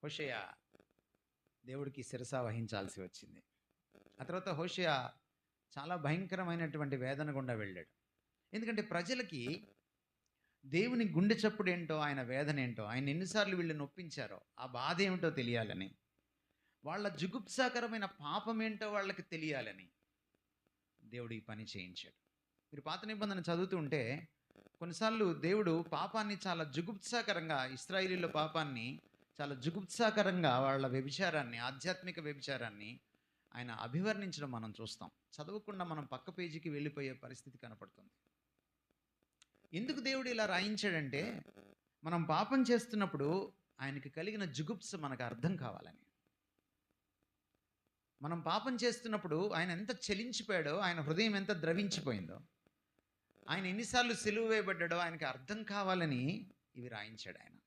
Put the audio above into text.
హోషేయ దేవుడికి శిరస వహించాల్సి వచ్చింది. ఆ తర్వాత హోషేయ చాలా భయంకరమైనటువంటి వేదన గుండా వెళ్ళాడు. ఎందుకంటే ప్రజలకి దేవుని గుండె చప్పుడేంటో, ఆయన వేదన ఏంటో, ఆయన ఎన్నిసార్లు వీళ్ళు నొప్పించారో, ఆ బాధ ఏమిటో తెలియాలని, వాళ్ళ జుగుప్సాకరమైన పాపం ఏంటో వాళ్ళకి తెలియాలని దేవుడు ఈ పని చేయించాడు. మీరు పాత నిబంధన చదువుతూ ఉంటే కొన్నిసార్లు దేవుడు పాపాన్ని చాలా జుగుప్సాకరంగా, ఇశ్రాయేలీయుల పాపాన్ని చాలా జుగుప్సాకరంగా, వాళ్ళ వ్యభిచారాన్ని, ఆధ్యాత్మిక వ్యభిచారాన్ని ఆయన అభివర్ణించడం మనం చూస్తాం. చదవకుండా మనం పక్క పేజీకి వెళ్ళిపోయే పరిస్థితి కనపడుతుంది. ఎందుకు దేవుడు ఇలా రాయించాడంటే, మనం పాపం చేస్తున్నప్పుడు ఆయనకి కలిగిన జుగుప్స మనకు అర్థం కావాలని. మనం పాపం చేస్తున్నప్పుడు ఆయన ఎంత చలించిపోయాడో, ఆయన హృదయం ఎంత ద్రవించిపోయిందో, ఆయన ఎన్నిసార్లు సిలువ వేయబడ్డాడో ఆయనకి అర్థం కావాలని ఇవి రాయించాడు ఆయన.